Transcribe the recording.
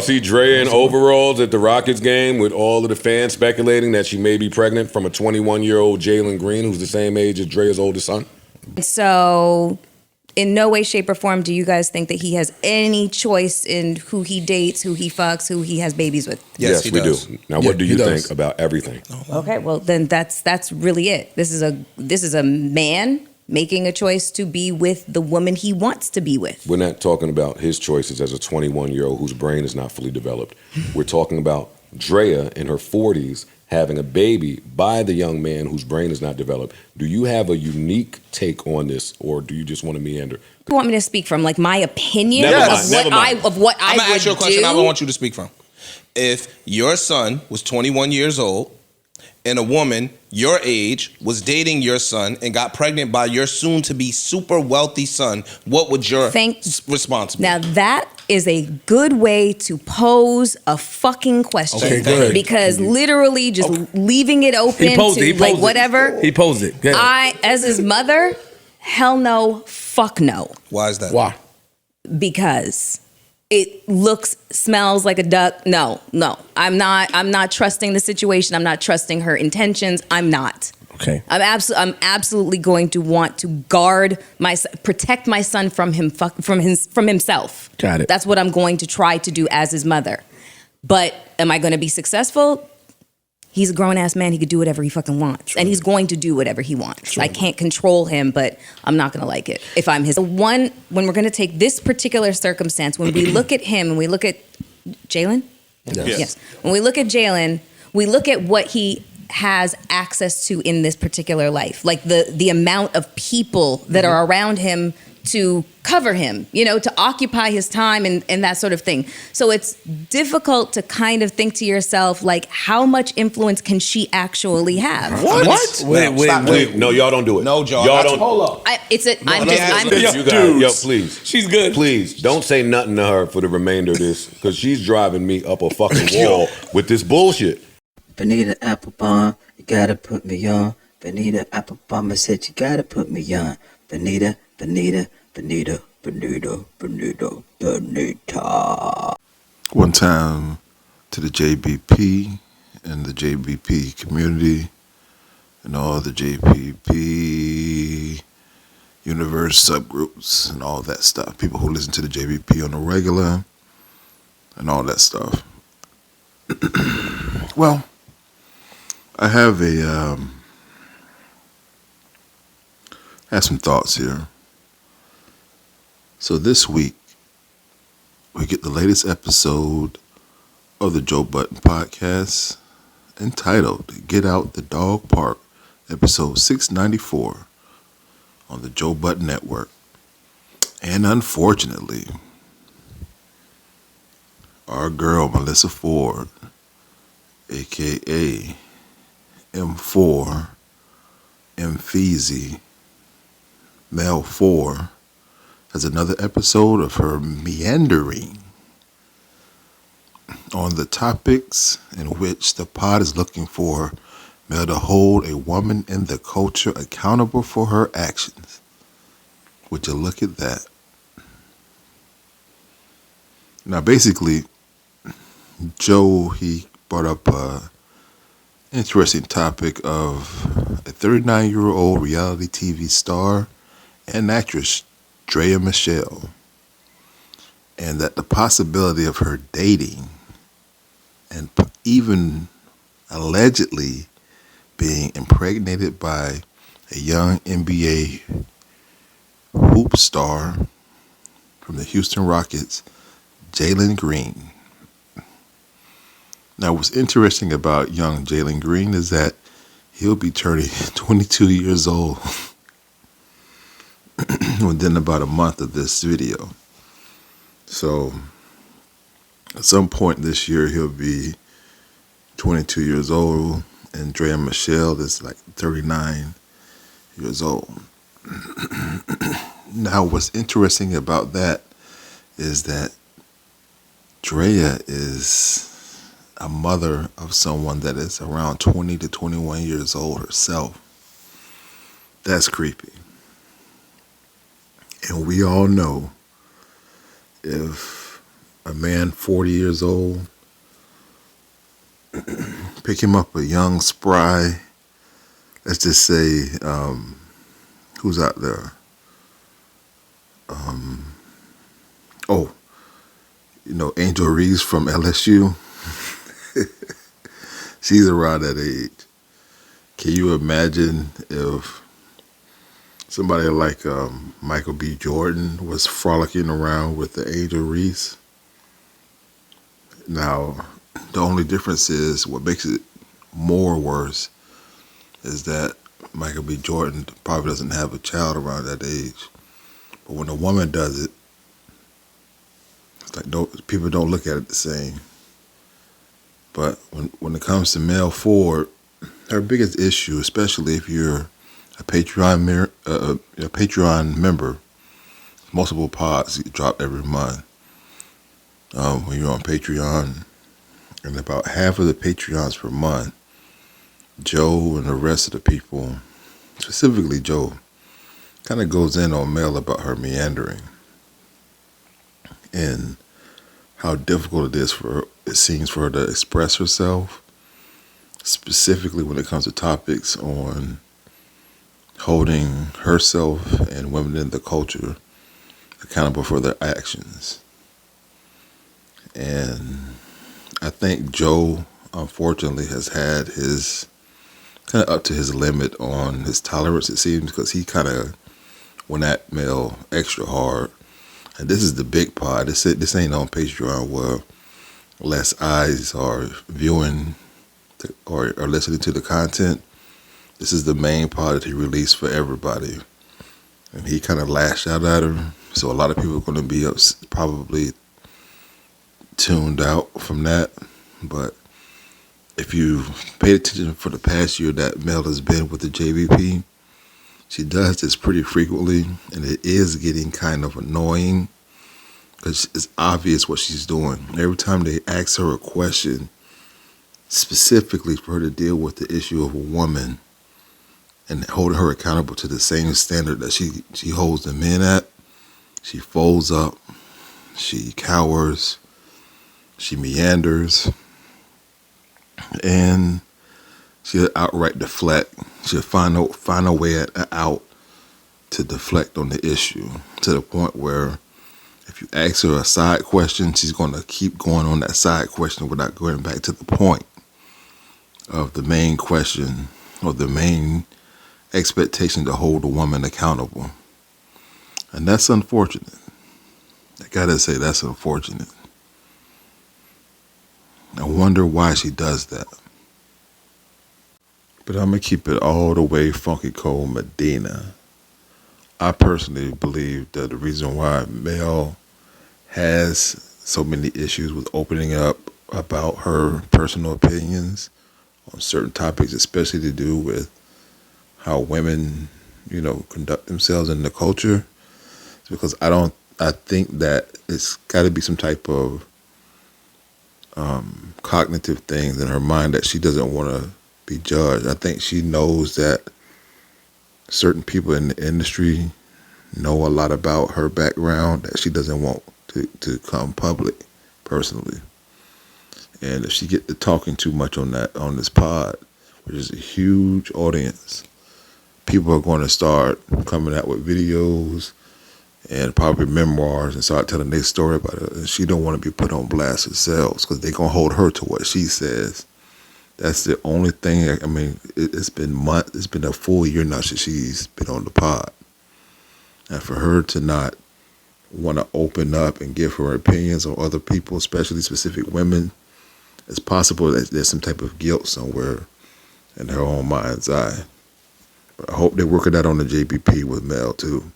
see Draya in overalls at the Rockets game with all of the fans speculating that she may be pregnant from a 21-year-old Jalen Green, who's the same age as Draya's oldest son? So, in no way, shape, or form do you guys think that he has any choice in who he dates, who he fucks, who he has babies with? Yes, we do. Now, what do you think about everything? Okay, well then that's really it. This is a man making a choice to be with the woman he wants to be with. We're not talking about his choices as a 21-year-old whose brain is not fully developed. We're talking about Draya in her 40s having a baby by the young man whose brain is not developed. Do you have a unique take on this, or do you just want to meander? You want me to speak from like my opinion Never of mind. what I I'm gonna would ask you a question. do? I want you to speak from. If your son was 21 years old and a woman your age was dating your son and got pregnant by your soon-to-be super wealthy son, what would your response be? Now that is a good way to pose a fucking question. Okay, good. Because literally just leaving it open to like whatever. He posed it. Good. I, as his mother, hell no, fuck no. Why is that? Why? Because it looks, smells like a duck. No. I'm not trusting the situation. I'm not trusting her intentions. I'm not. Okay. I'm absolutely going to want to protect my son from himself. Got it. That's what I'm going to try to do as his mother. But am I going to be successful? He's a grown-ass man. He could do whatever he fucking wants. True. And he's going to do whatever he wants. True. I can't control him, but I'm not going to like it if I'm his. When we're going to take this particular circumstance, when we look at him and we look at Jalen? Yes. When we look at Jalen, we look at what he has access to in this particular life. Like the amount of people that are around him to cover him, to occupy his time and that sort of thing. So it's difficult to kind of think to yourself, like, how much influence can she actually have? What? Wait. No, y'all don't do it. No, Joe. Y'all don't. Hold up. You guys, please. She's good. Please, don't say nothing to her for the remainder of this, because she's driving me up a fucking wall with this bullshit. Bonita Applebum, you gotta put me on. Bonita Applebum, I said you gotta put me on. Bonita. One time to the JBP and the JBP community and all the JBP universe subgroups and all that stuff. People who listen to the JBP on the regular and all that stuff. Well, I have some thoughts here. So this week, we get the latest episode of the Joe Budden Podcast entitled Get Out the Dog Park, episode 694 on the Joe Budden Network. And unfortunately, our girl Melyssa Ford, a.k.a. M4, Mfeezy, Mel 4, has another episode of her meandering on the topics in which the pod is looking for Mel to hold a woman in the culture accountable for her actions. Would you look at that? Now, basically, Joe, he brought up an interesting topic of a 39-year-old reality TV star and actress, Draya Michelle, and that the possibility of her dating and even allegedly being impregnated by a young NBA hoop star from the Houston Rockets, Jalen Green. Now, what's interesting about young Jalen Green is that he'll be turning 22 years old within about a month of this video. So at some point this year, he'll be 22 years old, and Draya Michelle is like 39 years old. Now, what's interesting about that is that Draya is a mother of someone that is around 20 to 21 years old herself. That's creepy. And we all know if a man 40 years old, pick him up a young, spry, let's just say, who's out there? Angel Reese from LSU. She's around that age. Can you imagine if somebody like Michael B. Jordan was frolicking around with the Angel Reese? Now, the only difference is what makes it more worse is that Michael B. Jordan probably doesn't have a child around that age. But when a woman does it, it's like people don't look at it the same. But when it comes to Mel Ford, her biggest issue, especially if you're a Patreon member, multiple pods drop every month. When you're on Patreon, and about half of the Patreons per month, Joe and the rest of the people, specifically Joe, kind of goes in on Mel about her meandering and how difficult it seems for her to express herself, specifically when it comes to topics on holding herself and women in the culture accountable for their actions. And I think Joe, unfortunately, has had his kind of up to his limit on his tolerance, it seems, because he kind of went at Mel extra hard. And this is the big pod. This ain't on Patreon where less eyes are viewing or listening to the content. This is the main pod that he released for everybody. And he kind of lashed out at her. So a lot of people are going to be probably tuned out from that. But if you paid attention for the past year that Mel has been with the JVP, she does this pretty frequently, and it is getting kind of annoying because it's obvious what she's doing. Every time they ask her a question, specifically for her to deal with the issue of a woman and holding her accountable to the same standard that she holds the men at, she folds up, she cowers, she meanders, and she'll outright deflect. She'll find a way out to deflect on the issue, to the point where if you ask her a side question, she's going to keep going on that side question without going back to the point of the main question or the main expectation to hold a woman accountable. And that's unfortunate. I gotta say, that's unfortunate. I wonder why she does that. But I'm going to keep it all the way funky cold Medina. I personally believe that the reason why Mel has so many issues with opening up about her personal opinions on certain topics, especially to do with how women, conduct themselves in the culture, is because I think that it's got to be some type of cognitive things in her mind that she doesn't want to be judged. I think she knows that certain people in the industry know a lot about her background that she doesn't want to come public personally. And if she get to talking too much on this pod, which is a huge audience, people are going to start coming out with videos and probably memoirs and start telling their story about it. And she don't want to be put on blast herself because they're going to hold her to what she says. That's the only thing. I mean, it's been months. It's been a full year now since she's been on the pod. And for her to not want to open up and give her opinions on other people, especially specific women, it's possible that there's some type of guilt somewhere in her own mind's eye. But I hope they're working that on the JBP with Mel too.